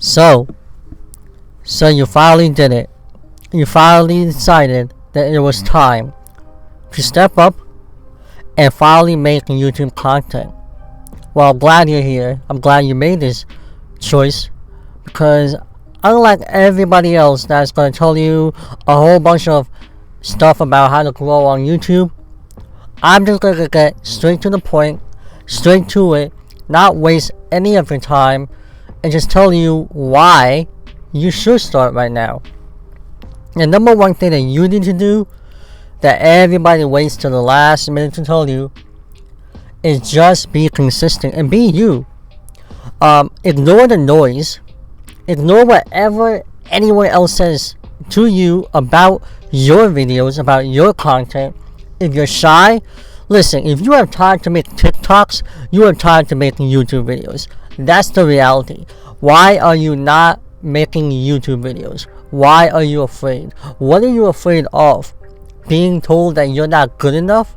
So you finally did it. You finally decided that it was time to step up and finally make YouTube content. Well, I'm glad you're here. I'm glad you made this choice, because unlike everybody else that's going to tell you a whole bunch of stuff about how to grow on YouTube, I'm just going to get straight to the point, straight to it, not waste any of your time, and just tell you why you should start right now. The number one thing that you need to do, that everybody waits till the last minute to tell you, is just be consistent and be you. Ignore the noise. Ignore whatever anyone else says to you about your videos, about your content. If you're shy, listen, if you have time to make TikToks, you have time to make YouTube videos. That's the reality. Why are you not making YouTube videos? Why are you afraid? What are you afraid of? Being told that you're not good enough?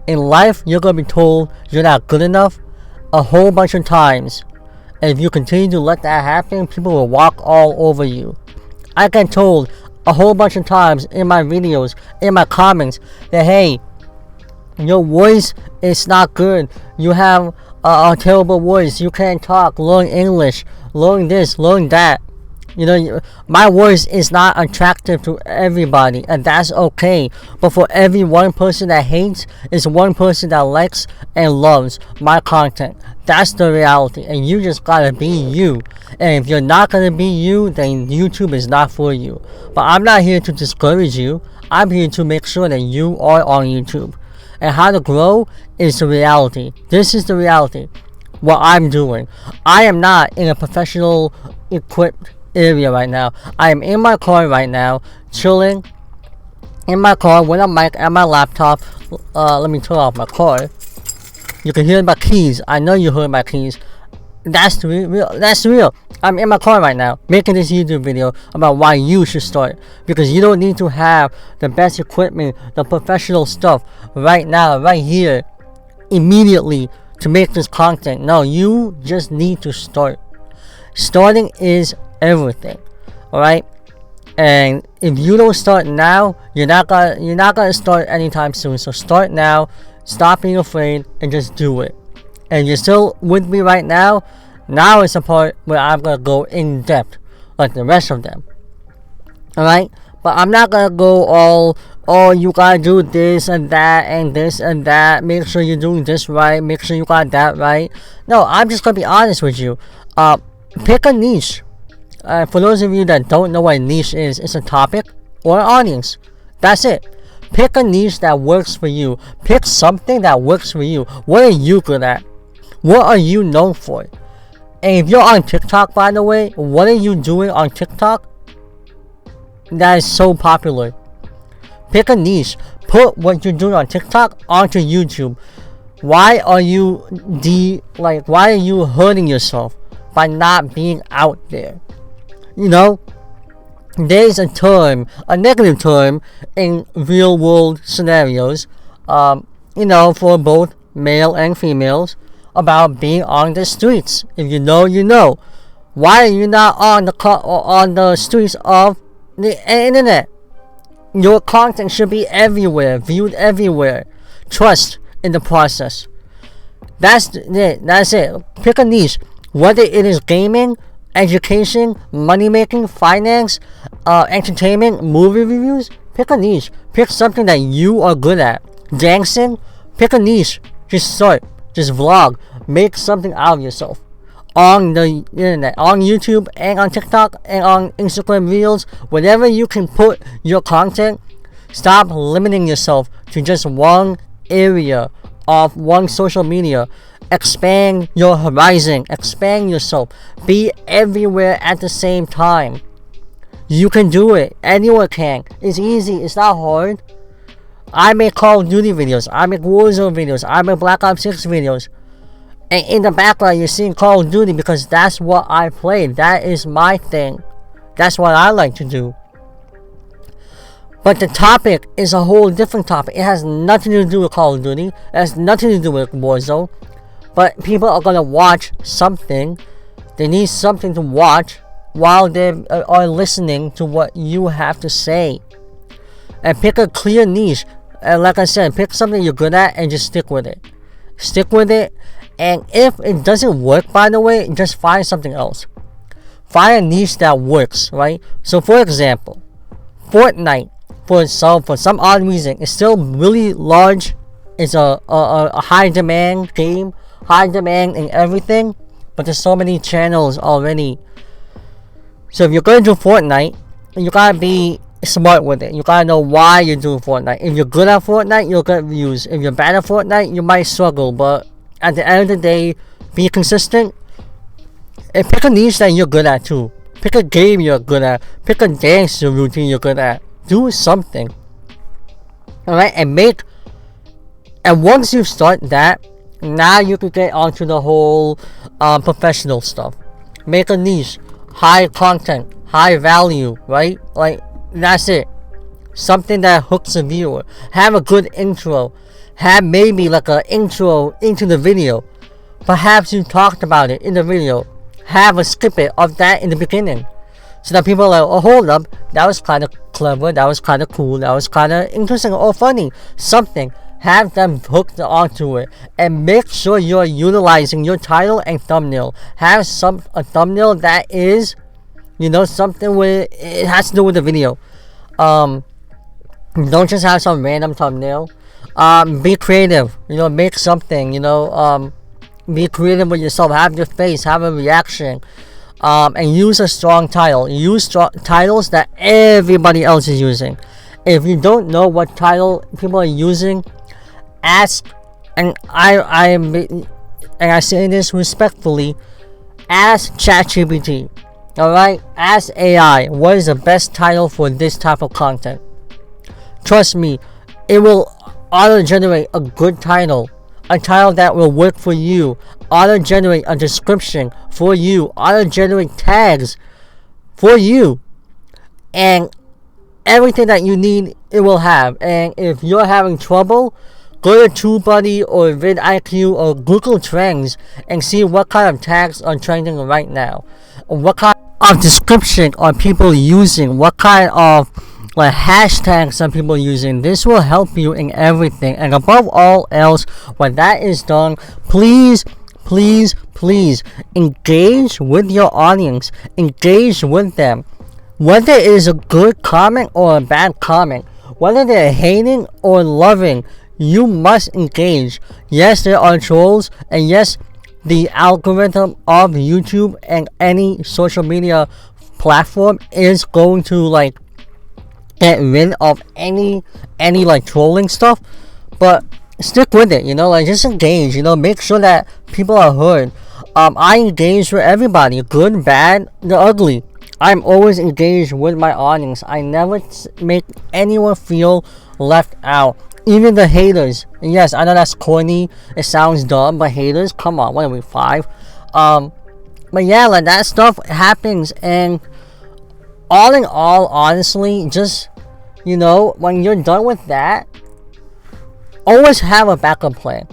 In life, you're going to be told you're not good enough a whole bunch of times. And if you continue to let that happen, people will walk all over you. I get told a whole bunch of times in my videos, in my comments, that hey, your voice is not good. You have a terrible voice. You can't talk. Learn English. Learn this. Learn that. You know, my voice is not attractive to everybody, and that's okay. But for every one person that hates, is one person that likes and loves my content. That's the reality, and you just gotta be you. And if you're not gonna be you, then YouTube is not for you. But I'm not here to discourage you. I'm here to make sure that you are on YouTube. And how to grow is the reality. This is the reality. What I'm doing. I am not in a professional equipped area right now. I am in my car right now, chilling in my car with a mic and my laptop. Let me turn off my car. You can hear my keys. I know you heard my keys. That's real. That's real. I'm in my car right now making this YouTube video about why you should start, because you don't need to have the best equipment, the professional stuff right now, right here, immediately to make this content. No, you just need to start. Starting is everything. Alright? And if you don't start now, you're not gonna start anytime soon. So start now, stop being afraid, and just do it. And you're still with me right now. Now is the part where I'm gonna go in depth like the rest of them. Alright? But I'm not gonna go all, oh, you gotta do this and that and this and that. Make sure you're doing this right. Make sure you got that right. No, I'm just gonna be honest with you. Pick a niche. For those of you that don't know what a niche is, it's a topic or an audience. That's it. Pick a niche that works for you. Pick something that works for you. What are you good at? What are you known for? And if you're on TikTok, by the way, what are you doing on TikTok that is so popular? Pick a niche. Put what you're doing on TikTok onto YouTube. Why are you hurting yourself by not being out there? You know, there's a term, a negative term in real world scenarios, you know, for both male and females, about being on the streets. If you know, you know. Why are you not on the streets of the internet? Your content should be everywhere, viewed everywhere. Trust in the process. That's it. Pick a niche. Whether it is gaming, education, money making, finance, entertainment, movie reviews, pick a niche. Pick something that you are good at. Dancing, pick a niche. Just start. Just vlog. Make something out of yourself. On the internet, on YouTube and on TikTok and on Instagram Reels, whenever you can put your content, stop limiting yourself to just one area of one social media. Expand your horizon. Expand yourself. Be everywhere at the same time. You can do it. Anyone can. It's easy. It's not hard. I make Call of Duty videos. I make Warzone videos. I make Black Ops 6 videos. And in the background, you're seeing Call of Duty because that's what I play. That is my thing. That's what I like to do. But the topic is a whole different topic. It has nothing to do with Call of Duty. It has nothing to do with Warzone. But people are going to watch something. They need something to watch. while they are listening to what you have to say. And pick a clear niche. And like I said, pick something you're good at and just stick with it. Stick with it. And if it doesn't work, by the way, just find something else. Find a niche that works, right? So for example, Fortnite, for some odd reason, is still really large. It's a high demand game, high demand in everything, but there's so many channels already. So if you're going to do Fortnite, you gotta be smart with it. You gotta know why you're doing Fortnite. If you're good at Fortnite, you'll get views. If you're bad at Fortnite, you might struggle, but at the end of the day, be consistent. And pick a niche that you're good at too. Pick a game you're good at. Pick a dance routine you're good at. Do something. Alright, and once you start that, now you can get onto the whole professional stuff. Make a niche, high content, high value, right? Like, that's it. Something that hooks a viewer. Have a good intro. Have maybe like an intro into the video. Perhaps you talked about it in the video. Have a snippet of that in the beginning, so that people are like, oh, hold up, that was kind of clever, that was kind of cool, that was kind of interesting or funny. Something. Have them hooked onto it, and make sure you're utilizing your title and thumbnail. Have a thumbnail that is, something with it has to do with the video. Don't just have some random thumbnail. Be creative. Make something. Be creative with yourself. Have your face. Have a reaction. And use a strong title. Use titles that everybody else is using. If you don't know what title people are using, ask. And I say this respectfully. Ask ChatGPT. Alright? Ask AI. What is the best title for this type of content? Trust me, it will auto-generate a good title. A title that will work for you. Auto-generate a description for you. Auto-generate tags for you. And everything that you need, it will have. And if you're having trouble, go to TubeBuddy or vidIQ or Google Trends and see what kind of tags are trending right now. What kind of description are people using? What kind of hashtags are people using? This will help you in everything. And above all else, when that is done, please engage with your audience. Engage with them. Whether it is a good comment or a bad comment, whether they're hating or loving, you must engage. Yes, there are trolls, and yes, the algorithm of YouTube and any social media platform is going to get rid of any trolling stuff, but stick with it. Just engage. Make sure that people are heard. I engage with everybody, good, bad, the ugly. I'm always engaged with my audience. I never make anyone feel left out. Even the haters. And yes, I know that's corny. It sounds dumb, but haters, come on, what are we, 5? But yeah, that stuff happens, and all in all, honestly, just when you're done with that, always have a backup plan.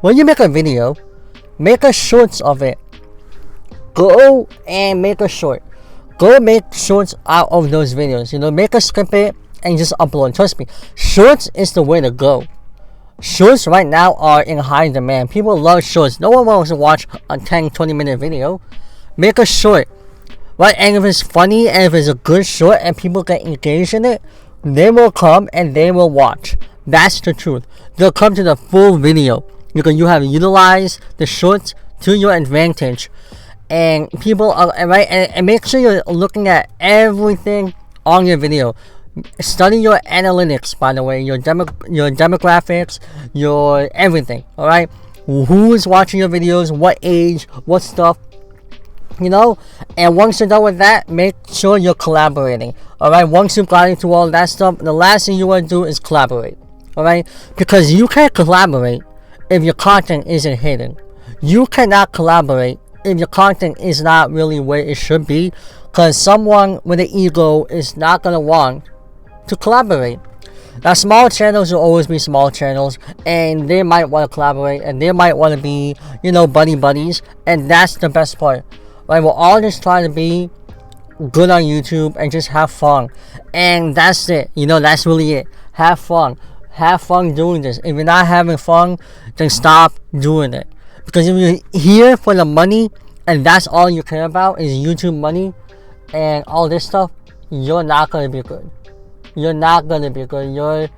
When you make a video, make a shorts of it. Go and make a short. Go make shorts out of those videos. Make a snippet and just upload. Trust me, shorts is the way to go. Shorts right now are in high demand. People love shorts. No one wants to watch a 10-20 minute video. Make a short, right? And if it's funny and if it's a good short and people get engaged in it, they will come and they will watch. That's the truth. They'll come to the full video because you have utilized the shorts to your advantage. And people are right, and make sure you're looking at everything on your video. Study your analytics, by the way, your demographics, your everything. All right, who is watching your videos, what age, what stuff, and once you're done with that, make sure you're collaborating. All right, once you've got into all that stuff, the last thing you want to do is collaborate. All right, because you can't collaborate if your content isn't hidden. You cannot collaborate if your content is not really where it should be, because someone with an ego is not gonna want to collaborate. Now, small channels will always be small channels, and they might want to collaborate, and they might want to be, buddy buddies, and that's the best part. Right? We're all just trying to be good on YouTube and just have fun. And that's it. That's really it. Have fun. Have fun doing this. If you're not having fun, then stop doing it. Because if you're here for the money and that's all you care about is YouTube money and all this stuff, you're not gonna be good. You're not gonna be good. You're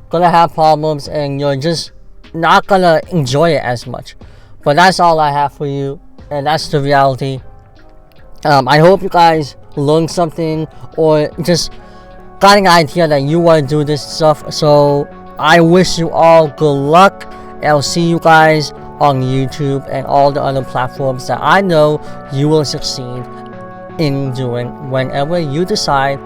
gonna have problems and you're just not gonna enjoy it as much. But that's all I have for you, and that's the reality. I hope you guys learned something or just got an idea that you want to do this stuff. So I wish you all good luck, and I'll see you guys on YouTube and all the other platforms that I know you will succeed in doing whenever you decide